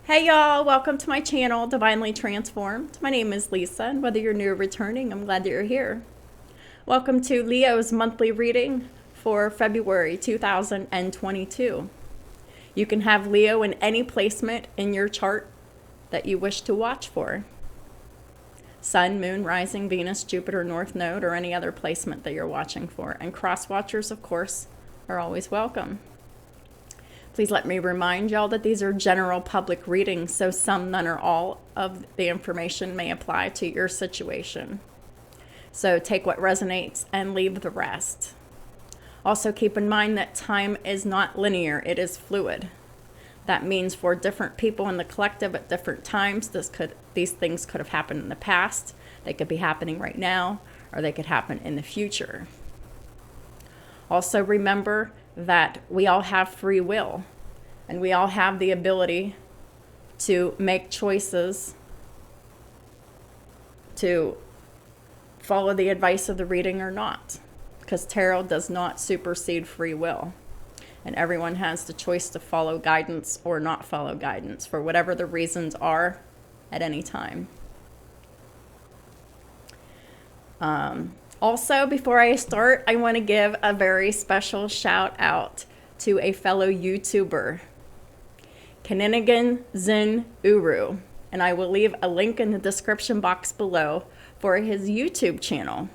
Hey y'all, welcome to my channel, Divinely Transformed. My name is Lisa, and whether you're new or returning, I'm glad that you're here. Welcome to Leo's monthly reading for February 2022. You can have Leo in any placement in your chart that you wish to watch for. Sun, Moon, Rising, Venus, Jupiter, North Node, or any other placement that you're watching for. And cross watchers, of course, are always welcome. Please let me remind y'all that these are general public readings, so some, none, or all of the information may apply to your situation. So take what resonates and leave the rest. Also keep in mind that time is not linear, it is fluid. That means for different people in the collective at different times, these things could have happened in the past, they could be happening right now, or they could happen in the future. Also remember that we all have free will and we all have the ability to make choices to follow the advice of the reading or not, because tarot does not supersede free will, and everyone has the choice to follow guidance or not follow guidance for whatever the reasons are at any time. Also, before I start, I want to give a very special shout out to a fellow YouTuber, Kaninigan Zin Uru, and I will leave a link in the description box below for his YouTube channel.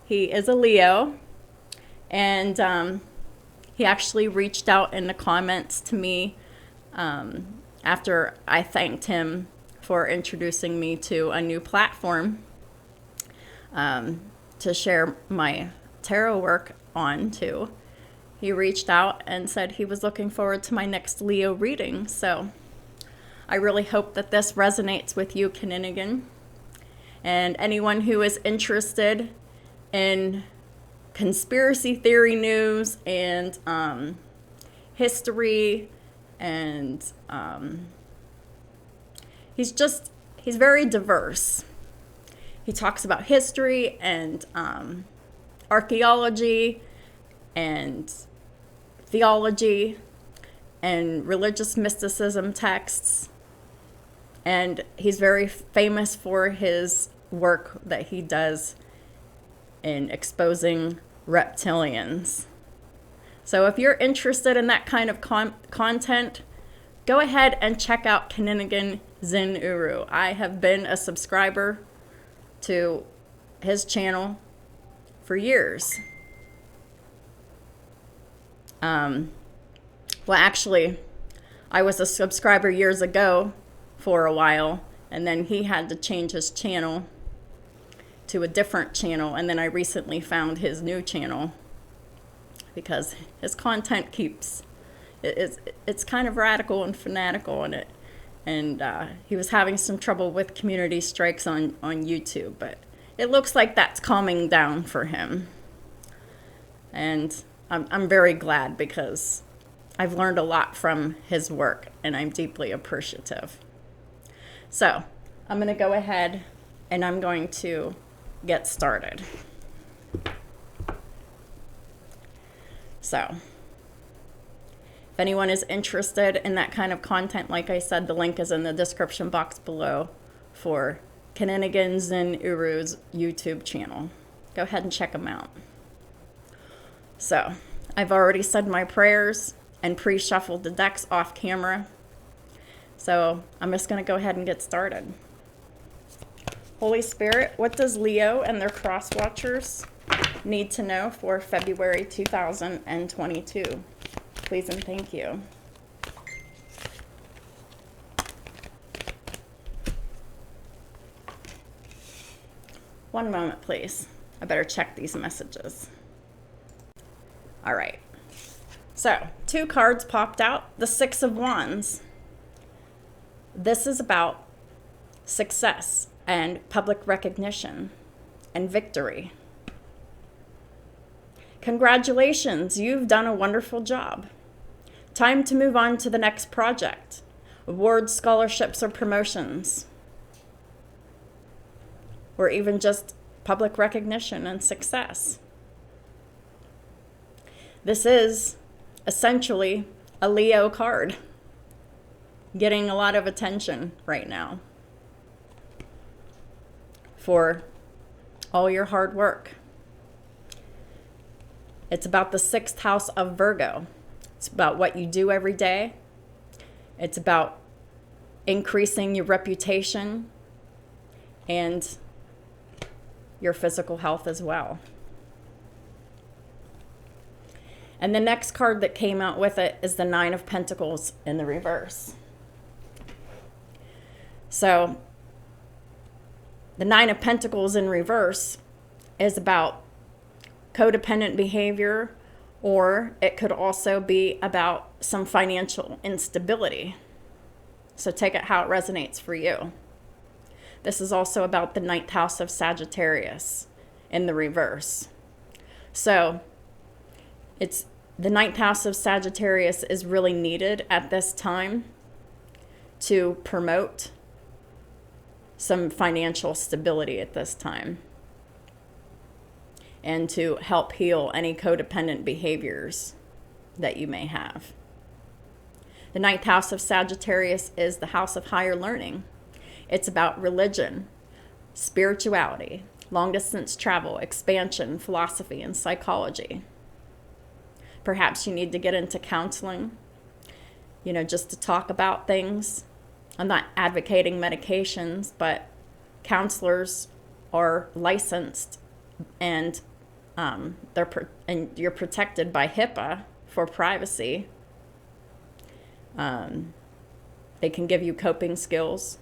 He is a Leo, and he actually reached out in the comments to me after I thanked him for introducing me to a new platform to share my tarot work on to. He reached out and said he was looking forward to my next Leo reading. So I really hope that this resonates with you, Kaninigan, and anyone who is interested in conspiracy theory news and history, and he's very diverse. He talks about history and archaeology and theology and religious mysticism texts. And he's very famous for his work that he does in exposing reptilians. So if you're interested in that kind of content, go ahead and check out Kaninigan Zin Uru. I have been a subscriber to his channel for years. Well, actually, I was a subscriber years ago for a while, and then he had to change his channel to a different channel, and then I recently found his new channel because his content it's kind of radical and fanatical in it. And he was having some trouble with community strikes on YouTube, but it looks like that's calming down for him. And I'm very glad, because I've learned a lot from his work, and I'm deeply appreciative. So I'm going to go ahead and I'm going to get started. So if anyone is interested in that kind of content, like I said, the link is in the description box below for Kaninigan Zin Uru's YouTube channel. Go ahead and check him out. So, I've already said my prayers and pre-shuffled the decks off camera. So, I'm just going to go ahead and get started. Holy Spirit, what does Leo and their cross watchers need to know for February 2022? Please and thank you. One moment, please. I better check these messages. All right. So, 2 cards popped out. The 6 of Wands. This is about success and public recognition and victory. Congratulations, you've done a wonderful job. Time to move on to the next project. Awards, scholarships, or promotions. Or even just public recognition and success. This is essentially a Leo card. getting a lot of attention right now for all your hard work. It's about the 6th house of Virgo. It's about what you do every day. It's about increasing your reputation and your physical health as well. And the next card that came out with it is the 9 of Pentacles in the reverse. So the 9 of Pentacles in reverse is about codependent behavior, or it could also be about some financial instability. So take it how it resonates for you. This is also about the 9th house of Sagittarius in the reverse. So it's the 9th house of Sagittarius is really needed at this time to promote some financial stability at this time and to help heal any codependent behaviors that you may have. The 9th house of Sagittarius is the house of higher learning. It's about religion, spirituality, long-distance travel, expansion, philosophy, and psychology. Perhaps you need to get into counseling, just to talk about things. I'm not advocating medications, but counselors are licensed and you're protected by HIPAA for privacy. They can give you coping skills.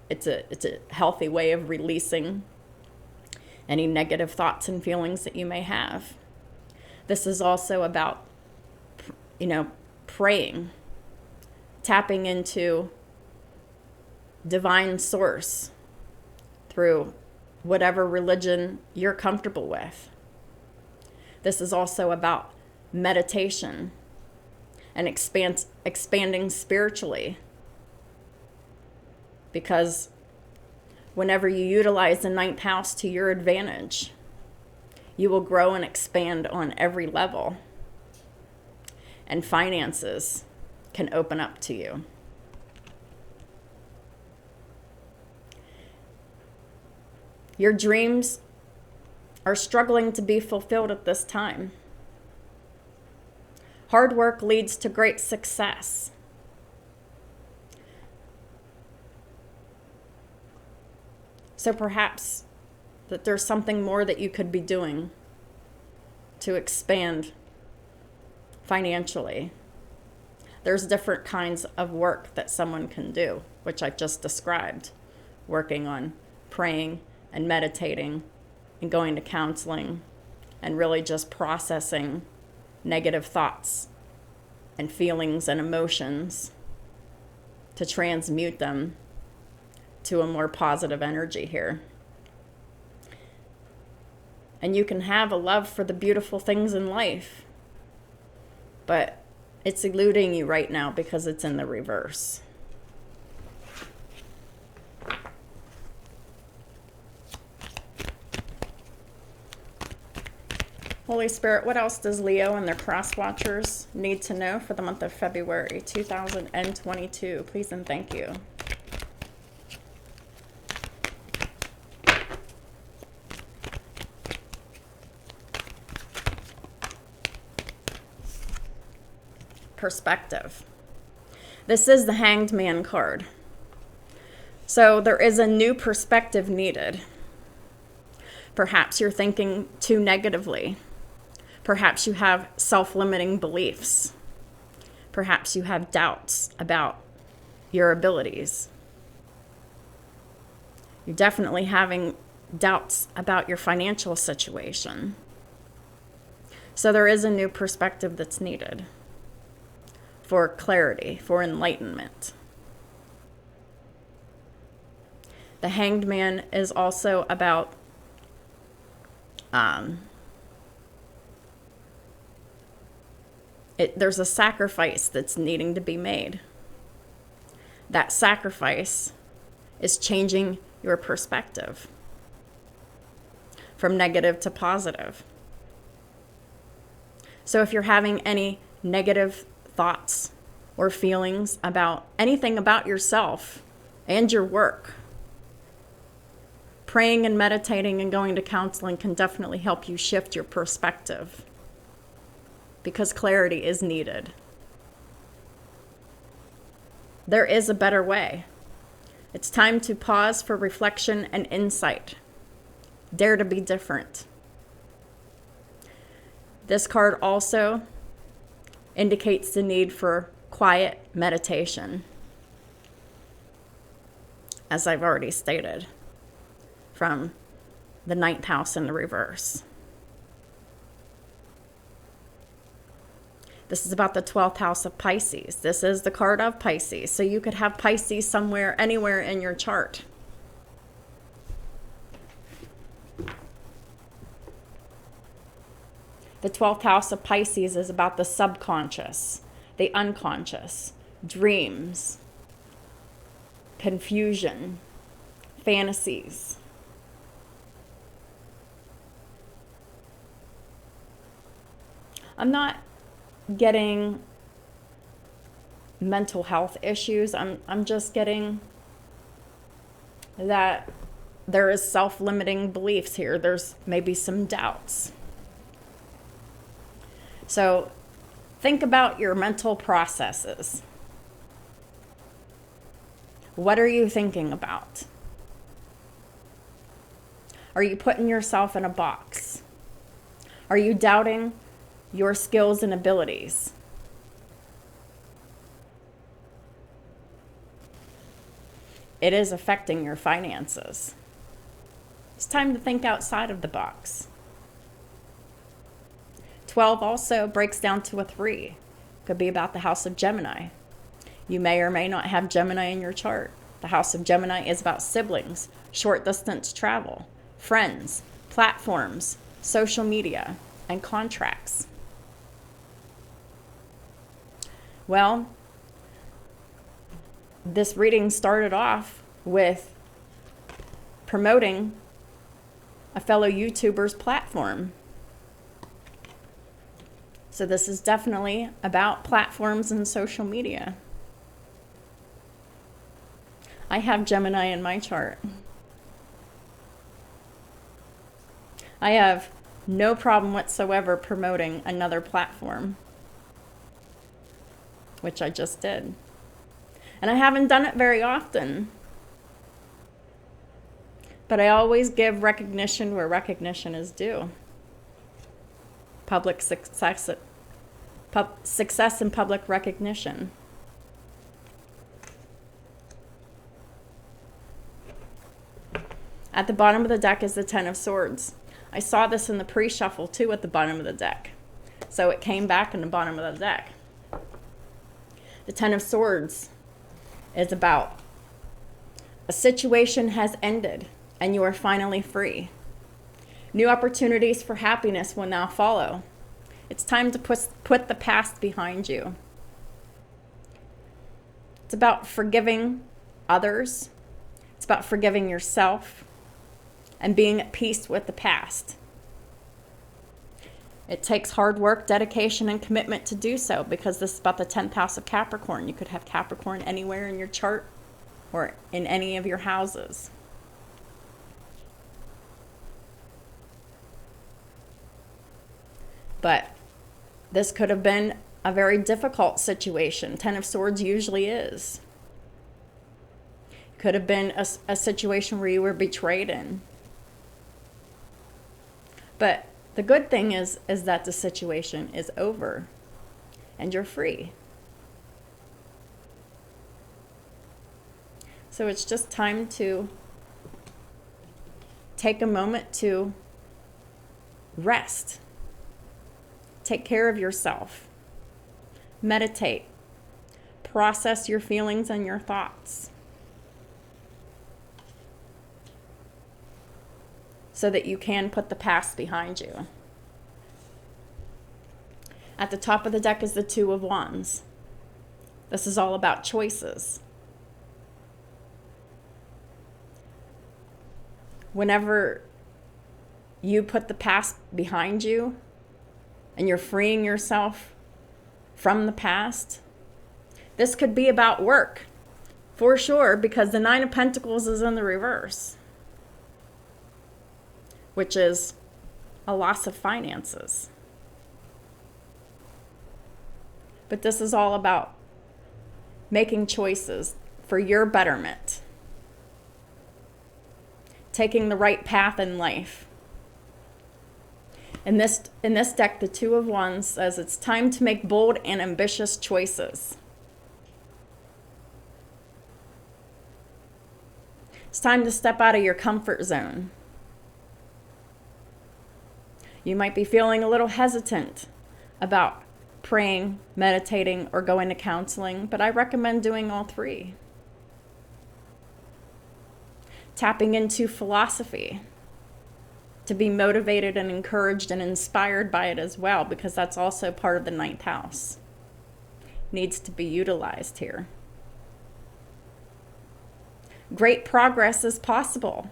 It's a healthy way of releasing any negative thoughts and feelings that you may have. This is also about, praying, tapping into divine source through whatever religion you're comfortable with. This is also about meditation and expanding spiritually. Because whenever you utilize the 9th house to your advantage, you will grow and expand on every level. And finances can open up to you. Your dreams are struggling to be fulfilled at this time. Hard work leads to great success. So perhaps that there's something more that you could be doing to expand financially. There's different kinds of work that someone can do, which I just described. Working on praying and meditating and going to counseling and really just processing negative thoughts and feelings and emotions to transmute them to a more positive energy here. And you can have a love for the beautiful things in life, but it's eluding you right now because it's in the reverse. Holy Spirit, what else does Leo and their cross watchers need to know for the month of February 2022? Please and thank you. Perspective. This is the Hanged Man card. So there is a new perspective needed. Perhaps you're thinking too negatively. Perhaps you have self-limiting beliefs. Perhaps you have doubts about your abilities. You're definitely having doubts about your financial situation. So there is a new perspective that's needed for clarity, for enlightenment. The Hanged Man is also about there's a sacrifice that's needing to be made. That sacrifice is changing your perspective from negative to positive. So if you're having any negative thoughts or feelings about anything about yourself and your work, praying and meditating and going to counseling can definitely help you shift your perspective, because clarity is needed. There is a better way. It's time to pause for reflection and insight. Dare to be different. This card also indicates the need for quiet meditation, as I've already stated, from the 9th house in the reverse. This is about the 12th house of Pisces. This is the card of Pisces. So you could have Pisces somewhere, anywhere in your chart. The 12th house of Pisces is about the subconscious, the unconscious, dreams, confusion, fantasies. I'm not getting mental health issues. I'm just getting that there is self-limiting beliefs here. There's maybe some doubts. So think about your mental processes. What are you thinking about? Are you putting yourself in a box? Are you doubting your skills and abilities? It is affecting your finances. It's time to think outside of the box. 12 also breaks down to a 3. Could be about the house of Gemini. You may or may not have Gemini in your chart. The house of Gemini is about siblings, short distance travel, friends, platforms, social media, and contracts. Well, this reading started off with promoting a fellow YouTuber's platform. So this is definitely about platforms and social media. I have Gemini in my chart. I have no problem whatsoever promoting another platform, which I just did. And I haven't done it very often. But I always give recognition where recognition is due. Public success and public recognition. At the bottom of the deck is the Ten of Swords. I saw this in the pre-shuffle too at the bottom of the deck. So it came back in the bottom of the deck. The Ten of Swords is about a situation has ended and you are finally free. New opportunities for happiness will now follow. It's time to put the past behind you. It's about forgiving others. It's about forgiving yourself and being at peace with the past. It takes hard work, dedication, and commitment to do so, because this is about the 10th house of Capricorn. You could have Capricorn anywhere in your chart or in any of your houses. But this could have been a very difficult situation. Ten of Swords usually is. Could have been a situation where you were betrayed in. But the good thing is that the situation is over and you're free. So it's just time to take a moment to rest. Take care of yourself. Meditate. Process your feelings and your thoughts, so that you can put the past behind you. At the top of the deck is the Two of Wands. This is all about choices. Whenever you put the past behind you and you're freeing yourself from the past, This could be about work, for sure, because the Nine of Pentacles is in the reverse, which is a loss of finances. But this is all about making choices for your betterment, taking the right path in life. In this deck, the Two of Wands says it's time to make bold and ambitious choices. It's time to step out of your comfort zone. You might be feeling a little hesitant about praying, meditating, or going to counseling, but I recommend doing all three. Tapping into philosophy, to be motivated and encouraged and inspired by it as well, because that's also part of the ninth house. Needs to be utilized here. Great progress is possible.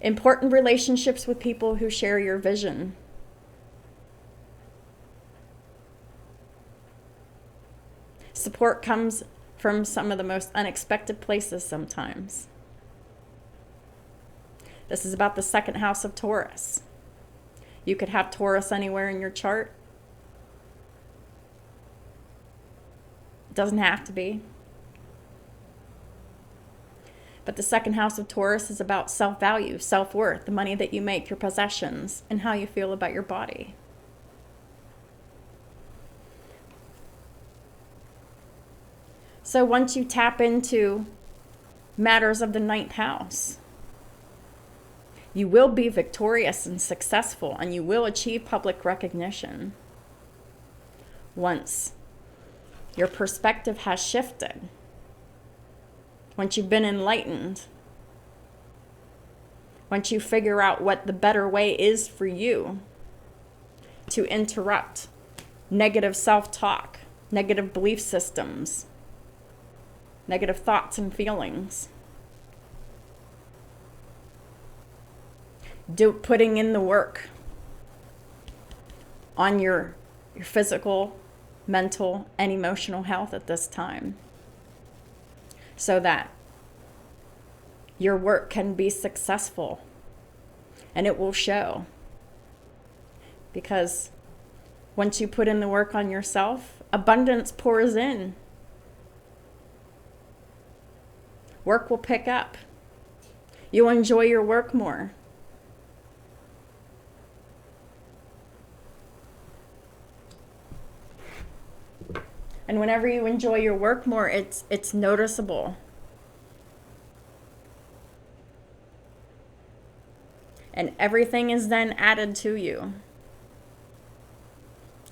Important relationships with people who share your vision. Support comes from some of the most unexpected places sometimes. This is about the second house of Taurus. You could have Taurus anywhere in your chart. It doesn't have to be. But the second house of Taurus is about self-value, self-worth, the money that you make, your possessions, and how you feel about your body. So once you tap into matters of the ninth house, you will be victorious and successful, and you will achieve public recognition once your perspective has shifted. Once you've been enlightened, once you figure out what the better way is for you to interrupt negative self-talk, negative belief systems, negative thoughts and feelings. Putting in the work on your physical, mental, and emotional health at this time, so that your work can be successful, and it will show. Because once you put in the work on yourself, abundance pours in. Work will pick up. You'll enjoy your work more. And whenever you enjoy your work more, it's noticeable. And everything is then added to you.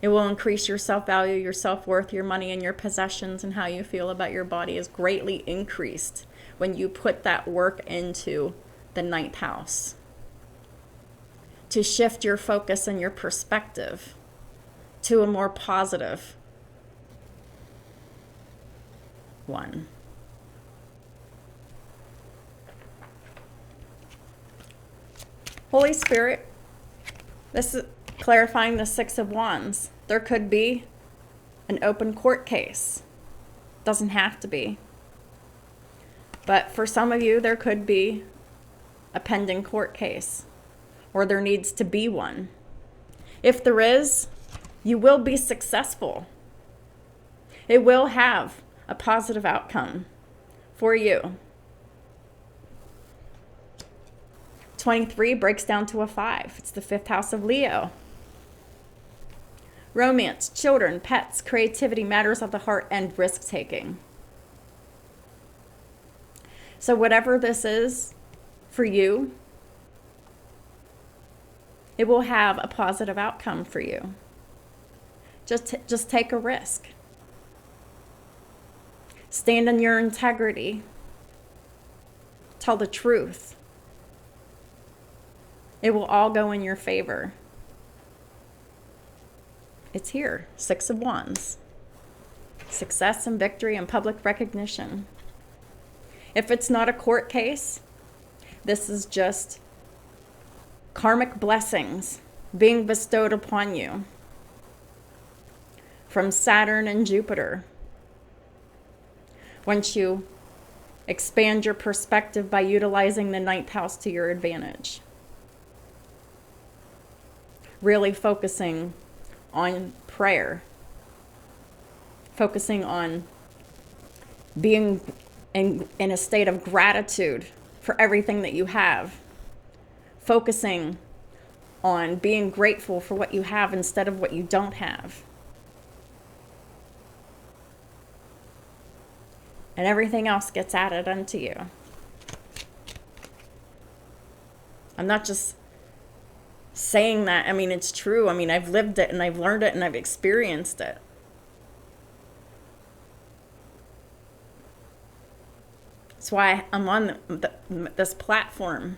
It will increase your self-value, your self-worth, your money, and your possessions, and how you feel about your body is greatly increased when you put that work into the ninth house. To shift your focus and your perspective to a more positive one. Holy Spirit, this is clarifying the Six of Wands. There could be an open court case. Doesn't have to be. But for some of you, there could be a pending court case, or there needs to be one. If there is, you will be successful. It will have a positive outcome for you. 23 breaks down to a 5. It's the fifth house of Leo. Romance, children, pets, creativity, matters of the heart, and risk-taking. So whatever this is for you, it will have a positive outcome for you. Just take a risk. Stand in your integrity. Tell the truth. It will all go in your favor. It's here. Six of Wands. Success and victory and public recognition. If it's not a court case, this is just karmic blessings being bestowed upon you from Saturn and Jupiter. once you expand your perspective by utilizing the ninth house to your advantage. Really focusing on prayer. Focusing on being in a state of gratitude for everything that you have. Focusing on being grateful for what you have instead of what you don't have. And everything else gets added unto you. I'm not just saying that. I mean, it's true. I mean, I've lived it and I've learned it and I've experienced it. That's why I'm on this platform.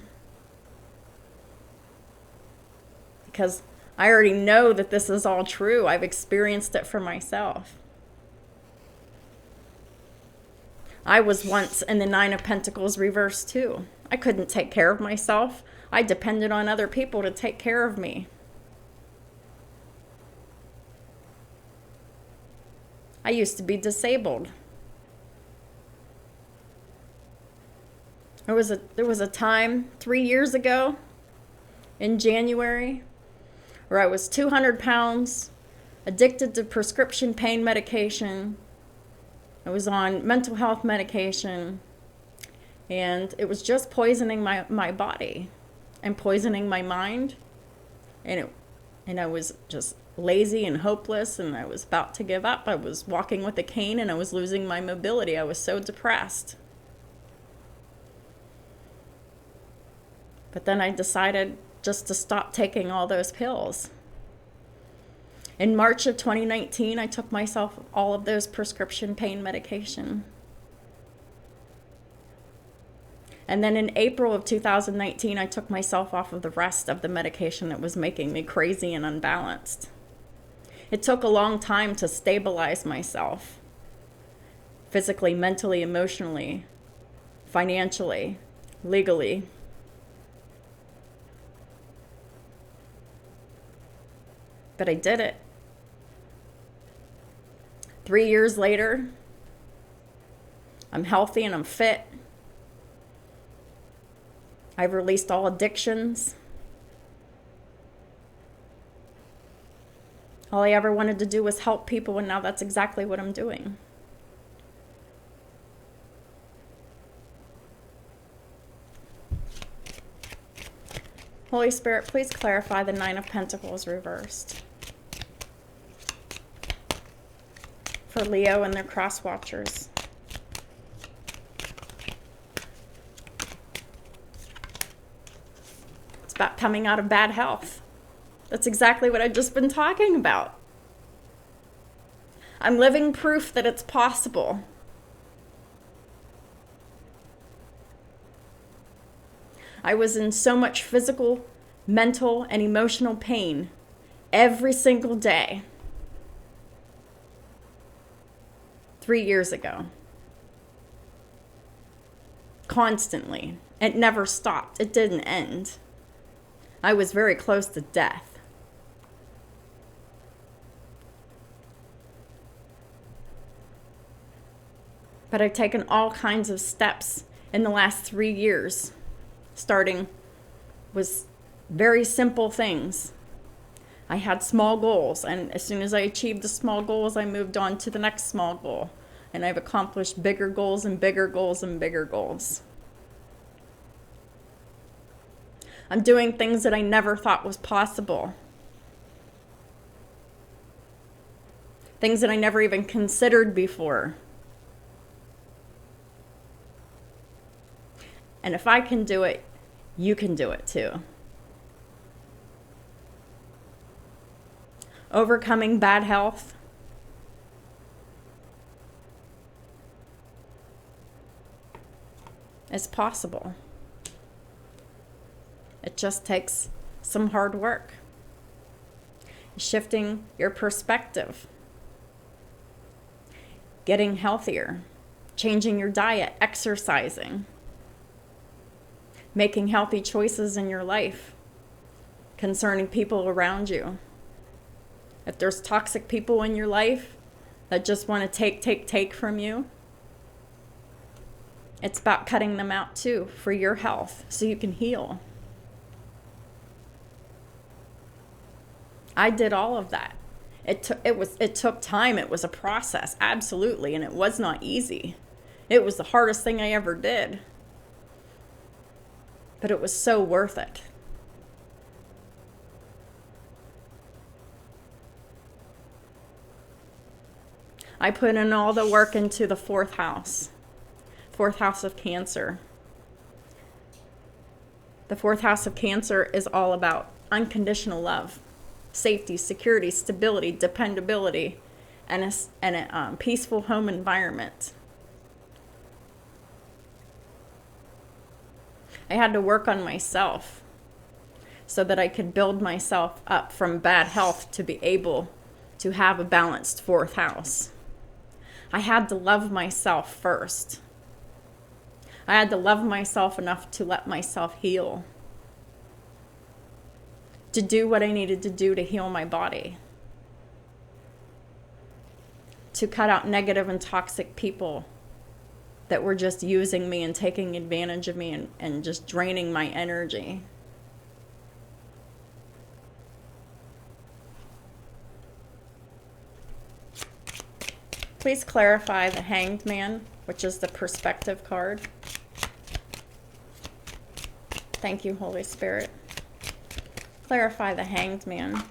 Because I already know that this is all true. I've experienced it for myself. I was once in the Nine of Pentacles reverse too. I couldn't take care of myself. I depended on other people to take care of me. I used to be disabled. There was a time 3 years ago in January where I was 200 pounds, addicted to prescription pain medication. I was on mental health medication, and it was just poisoning my body and poisoning my mind. And I was just lazy and hopeless, and I was about to give up. I was walking with a cane, and I was losing my mobility. I was so depressed. But then I decided just to stop taking all those pills. In March of 2019, I took myself all of those prescription pain medication. And then in April of 2019, I took myself off of the rest of the medication that was making me crazy and unbalanced. It took a long time to stabilize myself, physically, mentally, emotionally, financially, legally. But I did it. 3 years later, I'm healthy and I'm fit. I've released all addictions. All I ever wanted to do was help people, and now that's exactly what I'm doing. Holy Spirit, please clarify the Nine of Pentacles reversed for Leo and their cross watchers. It's about coming out of bad health. That's exactly what I've just been talking about. I'm living proof that it's possible. I was in so much physical, mental, and emotional pain every single day 3 years ago. Constantly. It never stopped. It didn't end. I was very close to death. But I've taken all kinds of steps in the last 3 years. Starting with very simple things. I had small goals, and as soon as I achieved the small goals, I moved on to the next small goal. And I've accomplished bigger goals and bigger goals and bigger goals. I'm doing things that I never thought was possible. Things that I never even considered before. And if I can do it, you can do it too. Overcoming bad health. Is possible. It just takes some hard work. Shifting your perspective. Getting healthier. Changing your diet. Exercising. Making healthy choices in your life concerning people around you. If there's toxic people in your life that just want to take from you, It's about cutting them out too for your health so you can heal. I did all of that. It took time. It was a process, absolutely, and it was not easy. It was the hardest thing I ever did. But it was so worth it. I put in all the work into the fourth house of Cancer. The fourth house of Cancer is all about unconditional love, safety, security, stability, dependability, and a peaceful home environment. I had to work on myself so that I could build myself up from bad health to be able to have a balanced fourth house. I had to love myself first. I had to love myself enough to let myself heal, to do what I needed to do to heal my body, to cut out negative and toxic people that were just using me and taking advantage of me and just draining my energy. Please clarify the Hanged Man, which is the perspective card. Thank you, Holy Spirit. Clarify the Hanged Man.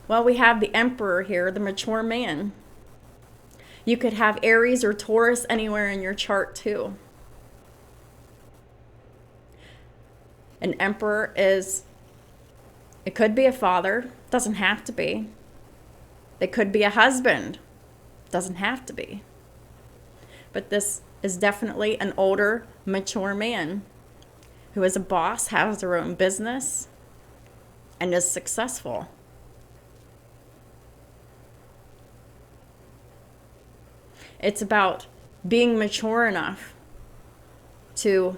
Well, we have the Emperor here, the mature man. You could have Aries or Taurus anywhere in your chart too. An Emperor it could be a father, doesn't have to be. It could be a husband, doesn't have to be. But this is definitely an older, mature man who is a boss, has their own business, and is successful. It's about being mature enough to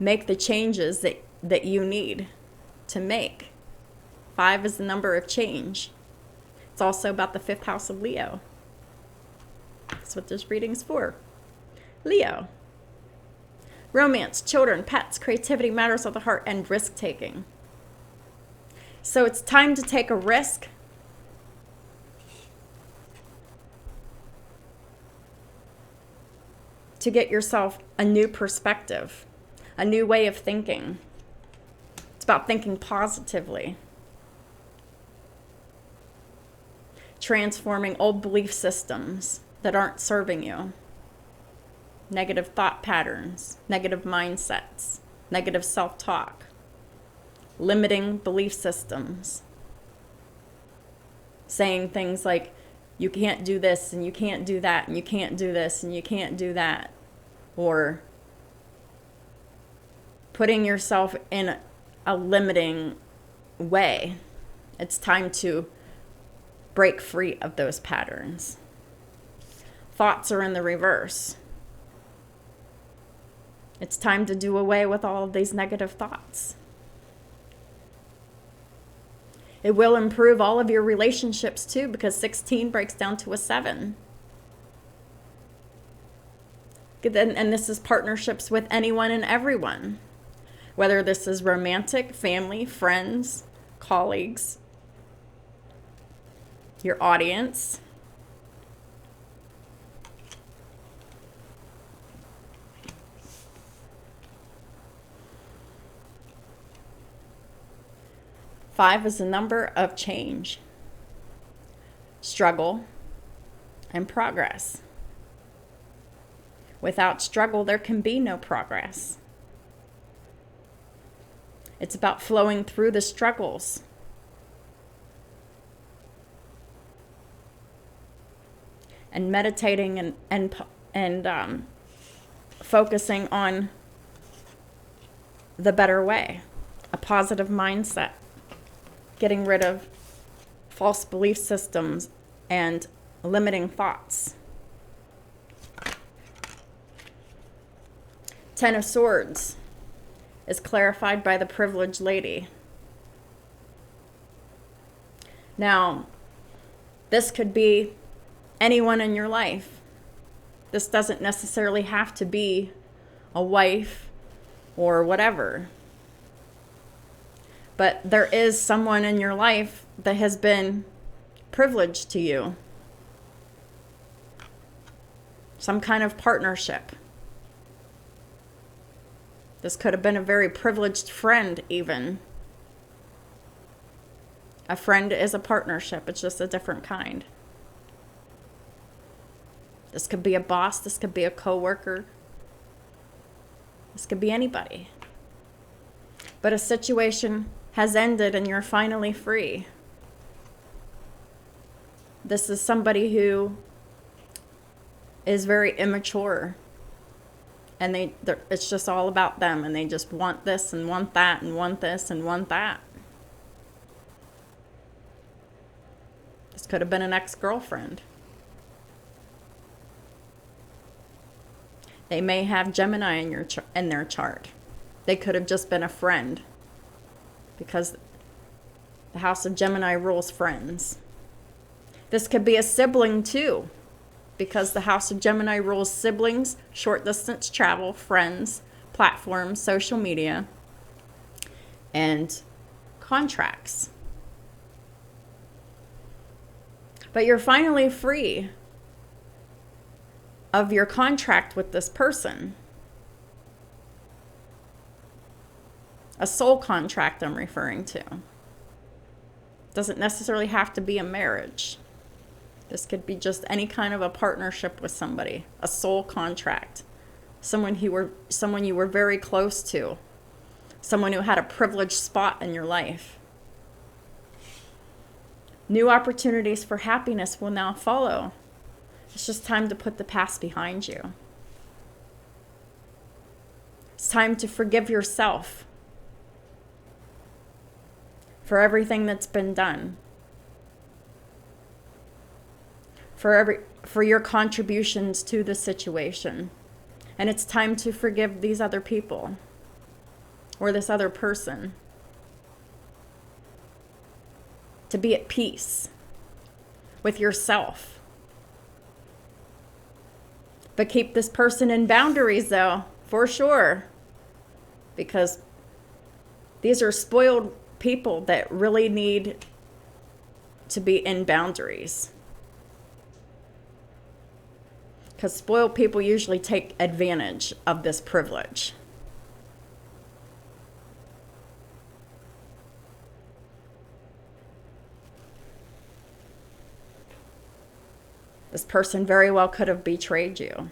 make the changes that you need to make. 5 is the number of change. It's also about the 5th house of Leo. That's what this reading's for. Leo. Romance, children, pets, creativity, matters of the heart, and risk-taking. So it's time to take a risk. To get yourself a new perspective, a new way of thinking. It's about thinking positively. Transforming old belief systems that aren't serving you. Negative thought patterns, negative mindsets, negative self-talk, limiting belief systems. Saying things like, you can't do this and you can't do that and you can't do this and you can't do that. Or putting yourself in a limiting way. It's time to break free of those patterns. Thoughts are in the reverse. It's time to do away with all of these negative thoughts. It will improve all of your relationships too, because 16 breaks down to a 7. And this is partnerships with anyone and everyone. Whether this is romantic, family, friends, colleagues, your audience. Five is the number of change, struggle, and progress. Without struggle, there can be no progress. It's about flowing through the struggles. And meditating and focusing on the better way, a positive mindset. Getting rid of false belief systems and limiting thoughts. 10 of Swords is clarified by the privileged lady. Now, this could be anyone in your life. This doesn't necessarily have to be a wife or whatever. But there is someone in your life that has been privileged to you. Some kind of partnership. This could have been a very privileged friend even. A friend is a partnership. It's just a different kind. This could be a boss. This could be a coworker. This could be anybody. But a situation has ended and you're finally free. This is somebody who is very immature. And it's just all about them. And they just want this and want that and want this and want that. This could have been an ex-girlfriend. They may have Gemini in their chart. They could have just been a friend. Because the house of Gemini rules friends. This could be a sibling too. Because the house of Gemini rules siblings, short distance travel, friends, platforms, social media, and contracts. But you're finally free of your contract with this person. A soul contract I'm referring to. Doesn't necessarily have to be a marriage. This could be just any kind of a partnership with somebody. A soul contract. Someone you were very close to. Someone who had a privileged spot in your life. New opportunities for happiness will now follow. It's just time to put the past behind you. It's time to forgive yourself for everything that's been done. For your contributions to the situation. And it's time to forgive these other people or this other person. To be at peace with yourself. But keep this person in boundaries though, for sure. Because these are spoiled people that really need to be in boundaries. Because spoiled people usually take advantage of this privilege. This person very well could have betrayed you.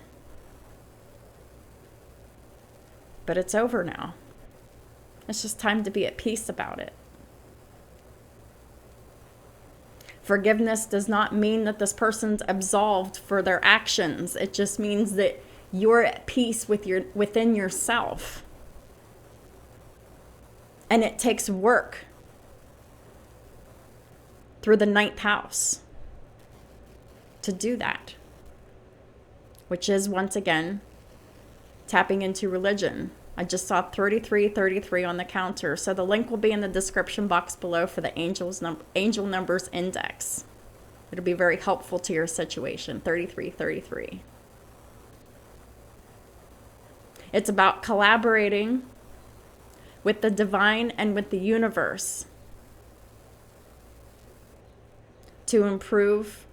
But it's over now. It's just time to be at peace about it. Forgiveness does not mean that this person's absolved for their actions. It just means that you're at peace within yourself. And it takes work through the 9th house to do that. Which is, once again, tapping into religion. I just saw 3333 on the counter. So the link will be in the description box below for the angel numbers index. It'll be very helpful to your situation. 3333. It's about collaborating with the divine and with the universe to improve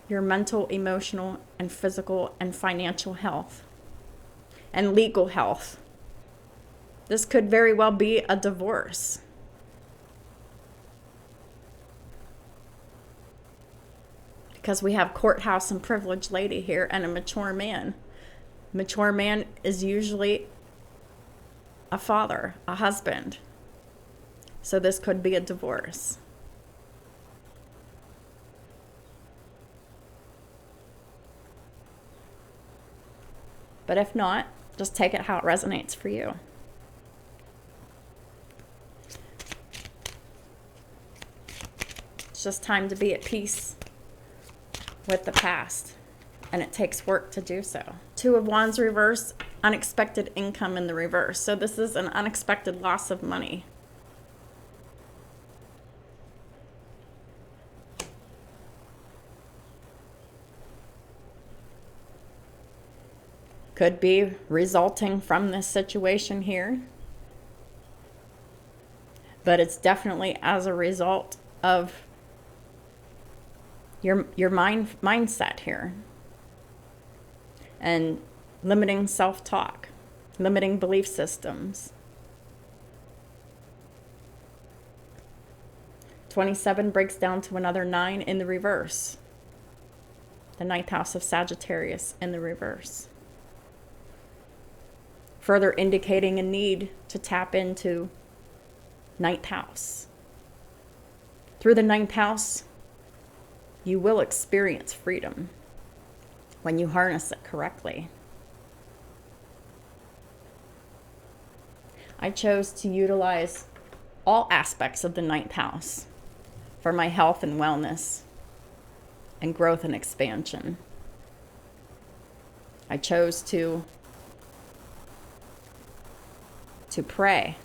your mental, emotional, and physical and financial health and legal health. This could very well be a divorce. Because we have courthouse and privileged lady here and a mature man. Mature man is usually a father, a husband. So this could be a divorce. But if not, just take it how it resonates for you. It's just time to be at peace with the past. And it takes work to do so. 2 of Wands reverse, unexpected income in the reverse. So this is an unexpected loss of money. Could be resulting from this situation here. But it's definitely as a result of your mindset here. And limiting self-talk, limiting belief systems. 27 breaks down to another 9 in the reverse. The 9th house of Sagittarius in the reverse. Further indicating a need to tap into 9th house. Through the 9th house, you will experience freedom when you harness it correctly. I chose to utilize all aspects of the 9th house for my health and wellness and growth and expansion. I chose to pray,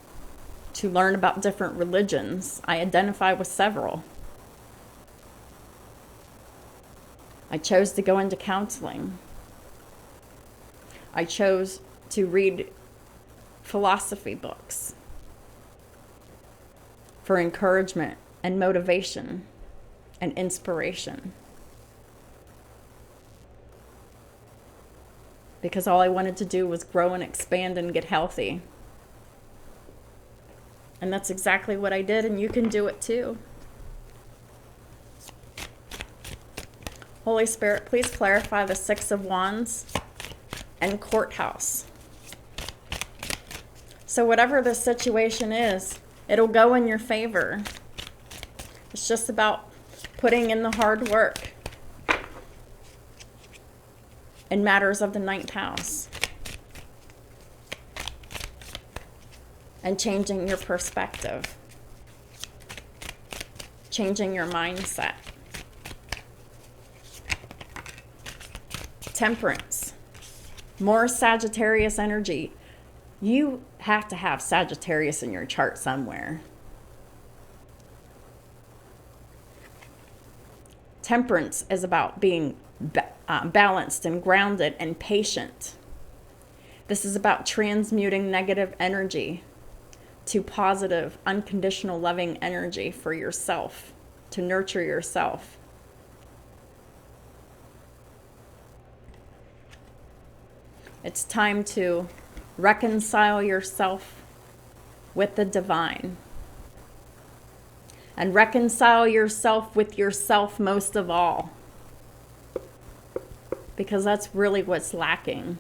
to learn about different religions. I identify with several. I chose to go into counseling. I chose to read philosophy books for encouragement and motivation and inspiration. Because all I wanted to do was grow and expand and get healthy. And that's exactly what I did, and you can do it too. Holy Spirit, please clarify the 6 of Wands and courthouse. So whatever the situation is, it'll go in your favor. It's just about putting in the hard work in matters of the 9th house. And changing your perspective. Changing your mindset. Temperance. More Sagittarius energy. You have to have Sagittarius in your chart somewhere. Temperance is about being balanced and grounded and patient. This is about transmuting negative energy to positive, unconditional, loving energy for yourself, to nurture yourself. It's time to reconcile yourself with the divine. And reconcile yourself with yourself most of all. Because that's really what's lacking.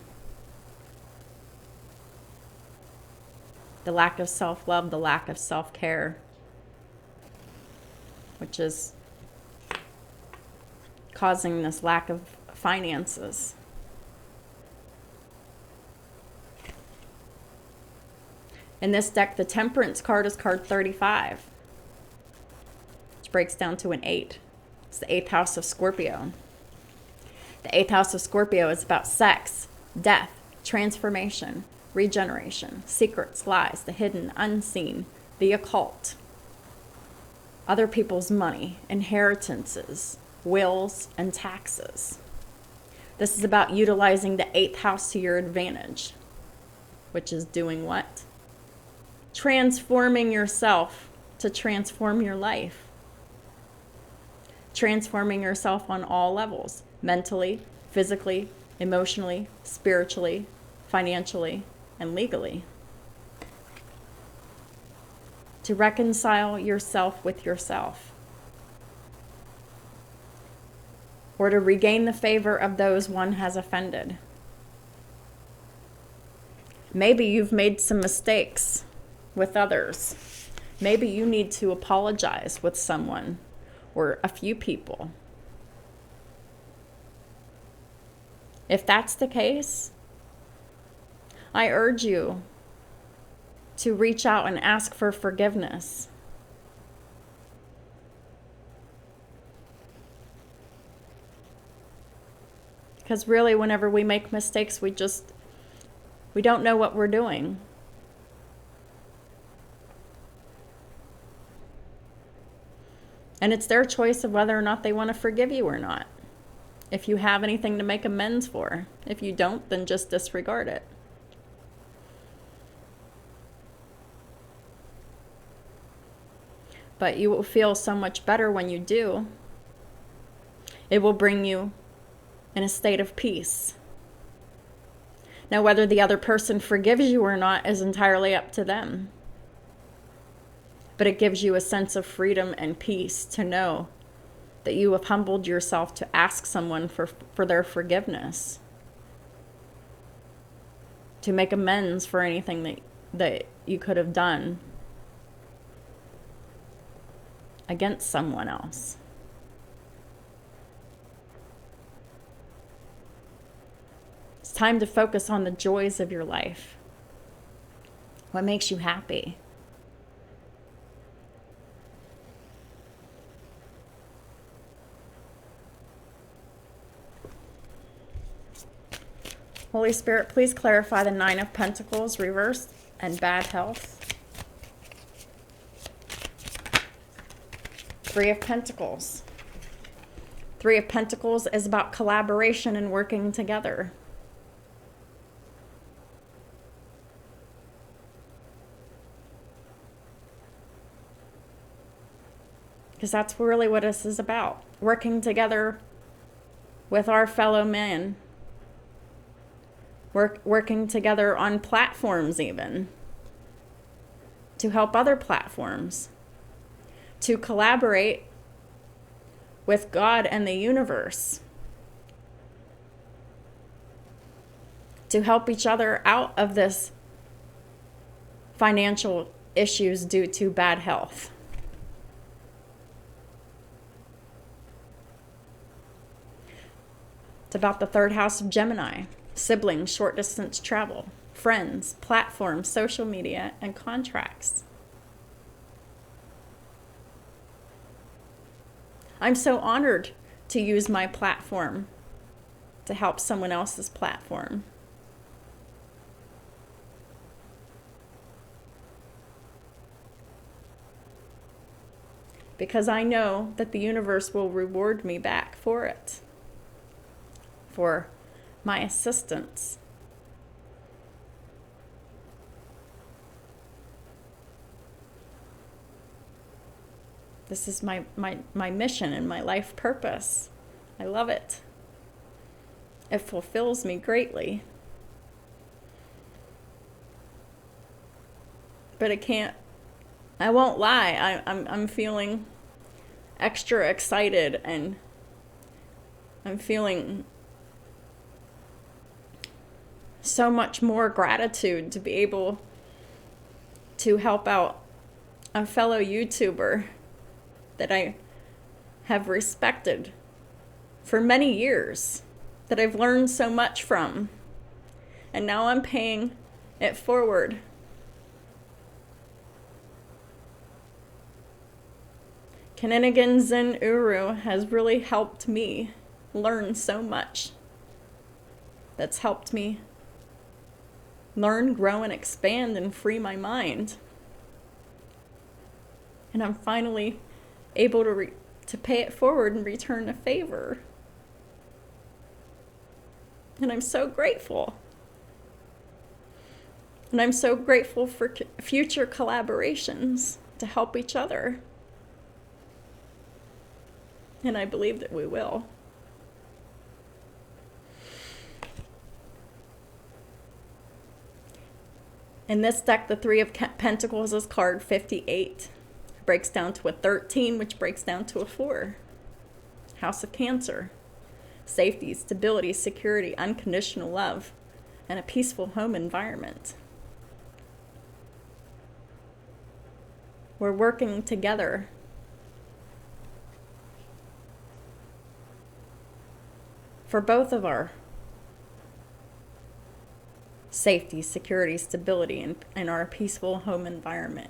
The lack of self-love, the lack of self-care, which is causing this lack of finances. In this deck, the Temperance card is card 35, which breaks down to an 8. It's the 8th house of Scorpio. The 8th house of Scorpio is about sex, death, transformation, regeneration, secrets, lies, the hidden, unseen, the occult, other people's money, inheritances, wills, and taxes. This is about utilizing the 8th house to your advantage, which is doing what? Transforming yourself to transform your life. Transforming yourself on all levels, mentally, physically, emotionally, spiritually, financially, and legally. To reconcile yourself with yourself. Or to regain the favor of those one has offended. Maybe you've made some mistakes with others. Maybe you need to apologize with someone or a few people. If that's the case, I urge you to reach out and ask for forgiveness. Because really, whenever we make mistakes, we don't know what we're doing. And it's their choice of whether or not they want to forgive you or not. if you have anything to make amends for. If you don't, then just disregard it. But you will feel so much better when you do. It will bring you in a state of peace. Now, whether the other person forgives you or not is entirely up to them. But it gives you a sense of freedom and peace to know that you have humbled yourself to ask someone for their forgiveness, to make amends for anything that you could have done against someone else. It's time to focus on the joys of your life. What makes you happy? Holy Spirit, please clarify the 9 of Pentacles reversed and bad health. 3 of Pentacles. 3 of Pentacles is about collaboration and working together. Because that's really what this is about. Working together with our fellow men. Working together on platforms even. To help other platforms. To collaborate with God and the universe. To help each other out of this financial issues due to bad health. It's about the 3rd house of Gemini. Siblings, short distance travel, friends, platforms, social media, and contracts. I'm so honored to use my platform to help someone else's platform. Because I know that the universe will reward me back for it. For my assistance. This is my mission and my life purpose. I love it. It fulfills me greatly. But I won't lie, I'm feeling extra excited, and I'm feeling so much more gratitude to be able to help out a fellow YouTuber that I have respected for many years, that I've learned so much from, and now I'm paying it forward. Kaninigan Zen Uru has really helped me learn so much. That's helped me learn, grow, and expand and free my mind. And I'm finally able to pay it forward and return a favor. And I'm so grateful. And I'm so grateful for future collaborations to help each other. And I believe that we will. In this deck, the 3 of Pentacles is card 58. It breaks down to a 13, which breaks down to a 4. House of Cancer. Safety, stability, security, unconditional love, and a peaceful home environment. We're working together. For both of our safety, security, stability, and our peaceful home environment.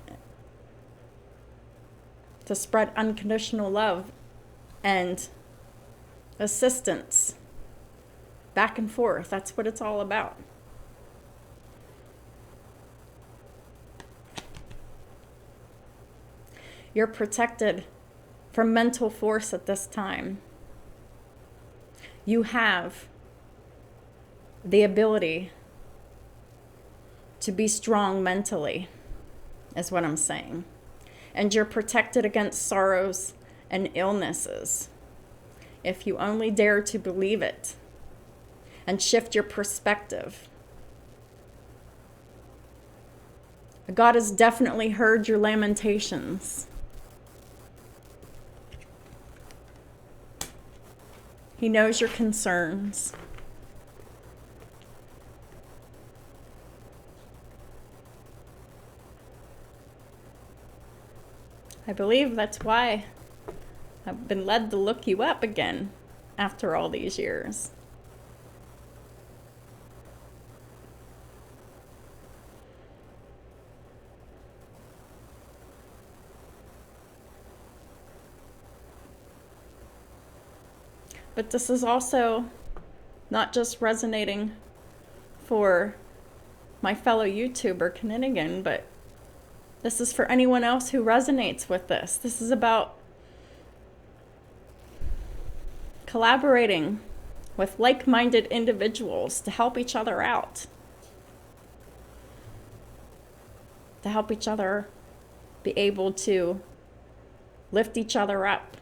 To spread unconditional love and assistance back and forth. That's what it's all about. You're protected from mental force at this time. You have the ability to be strong mentally, is what I'm saying. And you're protected against sorrows and illnesses if you only dare to believe it and shift your perspective. God has definitely heard your lamentations. He knows your concerns. I believe that's why I've been led to look you up again after all these years. But this is also not just resonating for my fellow YouTuber, Knittigan, but this is for anyone else who resonates with this. This is about collaborating with like-minded individuals to help each other out. To help each other be able to lift each other up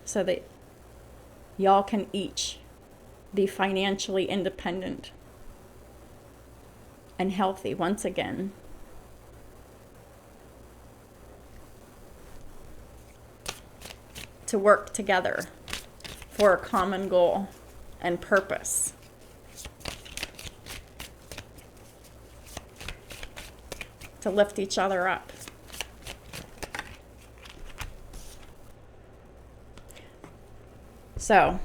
so that y'all can each be financially independent and healthy once again. To work together for a common goal and purpose. To lift each other up. So,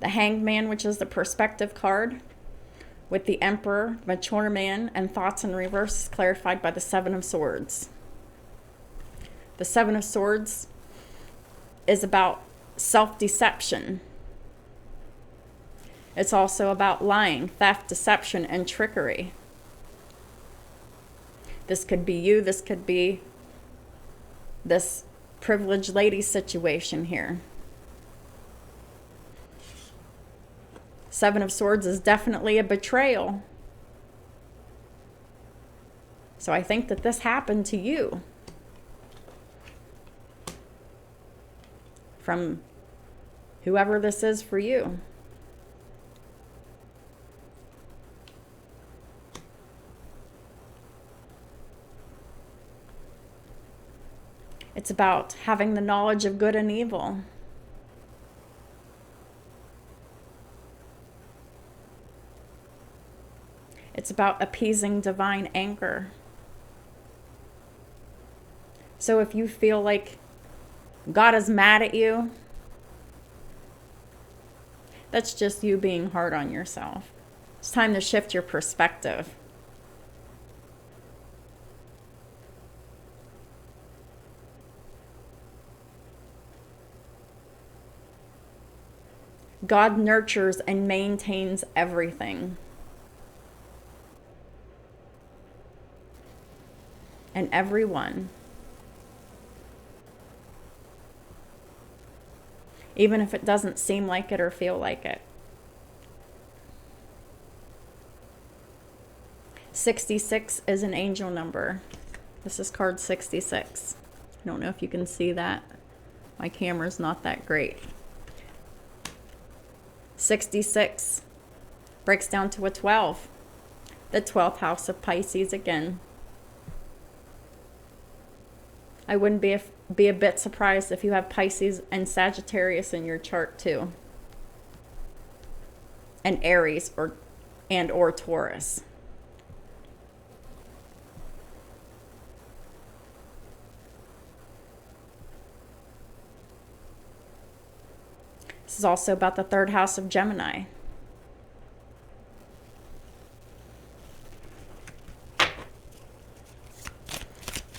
the Hanged Man, which is the perspective card, with the Emperor, mature man, and thoughts in reverse, is clarified by the Seven of Swords. The Seven of Swords is about self-deception. It's also about lying, theft, deception, and trickery. This could be you, this could be this privileged lady situation here. Seven of Swords is definitely a betrayal. So I think that this happened to you. From whoever this is for you. It's about having the knowledge of good and evil. It's about appeasing divine anger. So if you feel like God is mad at you, that's just you being hard on yourself. It's time to shift your perspective. God nurtures and maintains everything. And everyone. Even if it doesn't seem like it or feel like it. 66 is an angel number. This is card 66. I don't know if you can see that. My camera's not that great. 66 breaks down to a 12. The 12th house of Pisces again. I wouldn't be a bit surprised if you have Pisces and Sagittarius in your chart too. And Aries or Taurus. This is also about the 3rd house of Gemini.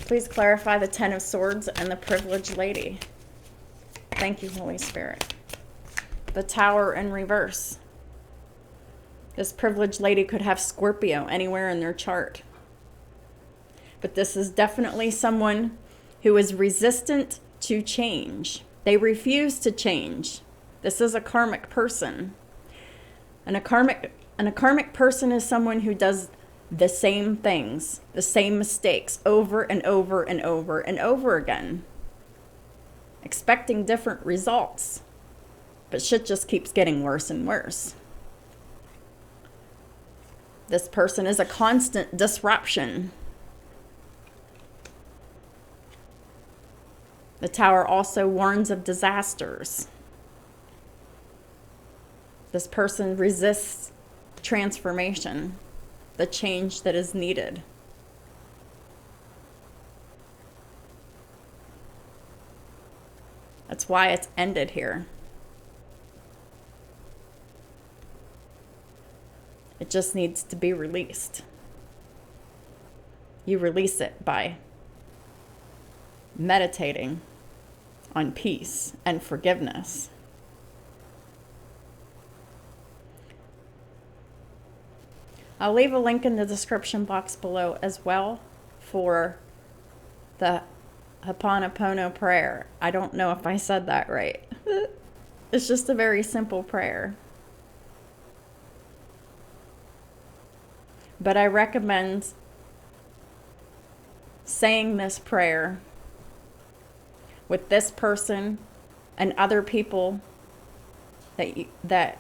Please clarify the 10 of Swords and the privileged lady. Thank you, Holy Spirit. The Tower in reverse. This privileged lady could have Scorpio anywhere in their chart. But this is definitely someone who is resistant to change. They refuse to change. This is a karmic person. And a karmic person is someone who does the same things, the same mistakes over and over and over and over again, expecting different results. But shit just keeps getting worse and worse. This person is a constant disruption. The Tower also warns of disasters. This person resists transformation, the change that is needed. That's why it's ended here. It just needs to be released. You release it by meditating on peace and forgiveness. I'll leave a link in the description box below as well for the Ho'oponopono prayer. I don't know if I said that right. It's just a very simple prayer. But I recommend saying this prayer with this person and other people that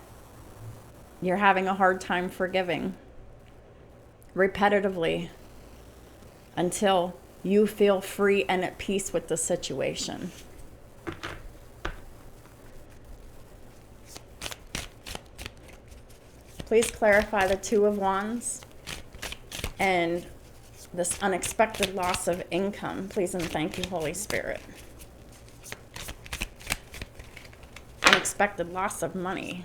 you're having a hard time forgiving repetitively until you feel free and at peace with the situation. Please clarify the Two of Wands and this unexpected loss of income. Please and thank you, Holy Spirit. Unexpected loss of money.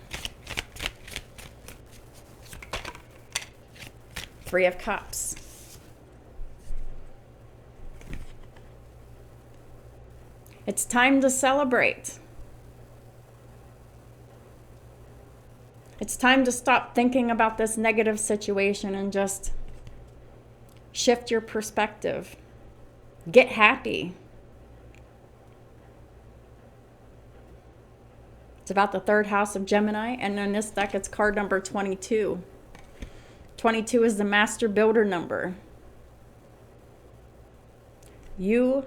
Three of Cups. It's time to celebrate. It's time to stop thinking about this negative situation and just shift your perspective. Get happy. It's about the third house of Gemini, and in this deck, it's card number 22. 22 is the master builder number. You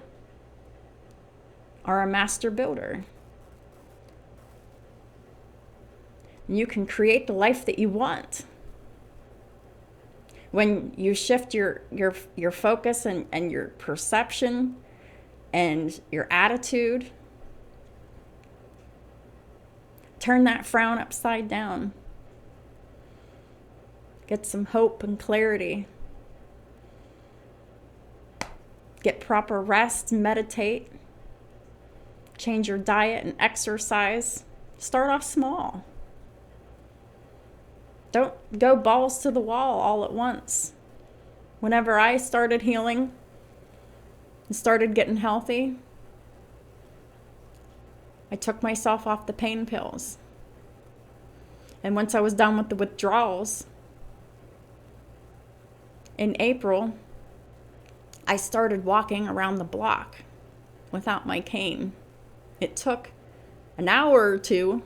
are a master builder. You can create the life that you want. When you shift your focus and your perception and your attitude, turn that frown upside down. Get some hope and clarity. Get proper rest, meditate. Change your diet and exercise. Start off small. Don't go balls to the wall all at once. Whenever I started healing and started getting healthy, I took myself off the pain pills. And once I was done with the withdrawals, in April, I started walking around the block without my cane. It took an hour or two,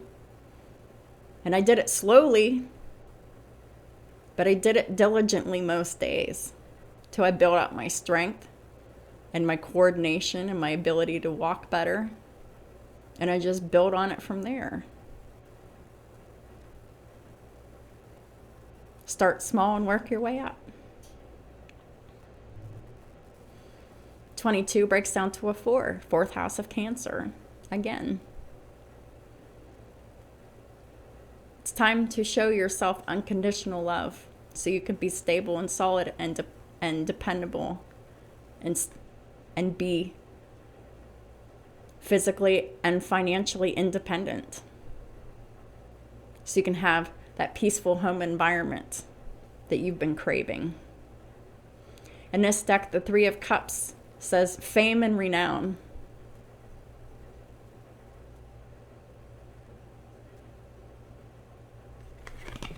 and I did it slowly, but I did it diligently most days till I built up my strength and my coordination and my ability to walk better. And I just built on it from there. Start small and work your way up. 22 breaks down to a 4, fourth house of Cancer. Again. It's time to show yourself unconditional love so you can be stable and solid and dependable and be physically and financially independent. So you can have that peaceful home environment that you've been craving. In this deck, the Three of Cups says fame and renown.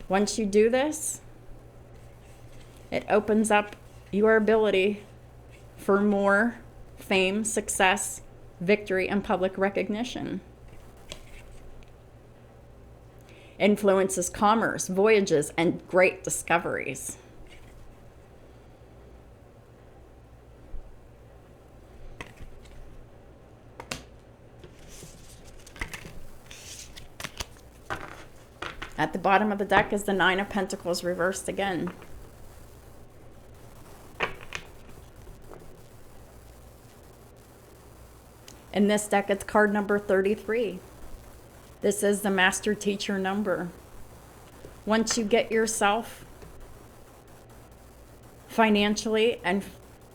Once you do this, it opens up your ability for more fame, success, victory, and public recognition. Influences commerce, voyages, and great discoveries. At the bottom of the deck is the Nine of Pentacles reversed again. In this deck, it's card number 33. This is the master teacher number. Once you get yourself financially and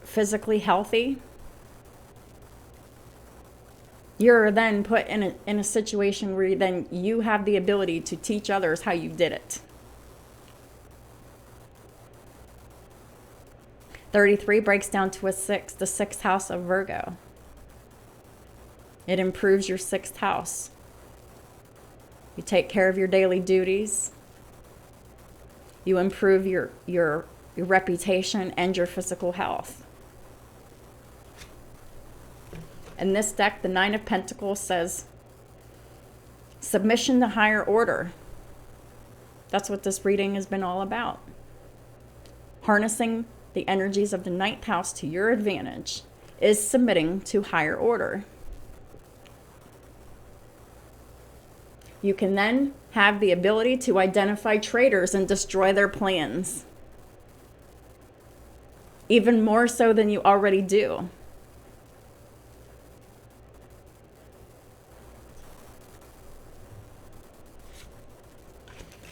physically healthy, you're then put in a situation where then you have the ability to teach others how you did it. 33 breaks down to a 6, the 6th house of Virgo. It improves your 6th house. You take care of your daily duties. You improve your reputation and your physical health. In this deck, the Nine of Pentacles says, submission to higher order. That's what this reading has been all about. Harnessing the energies of the 9th house to your advantage is submitting to higher order. You can then have the ability to identify traitors and destroy their plans. Even more so than you already do.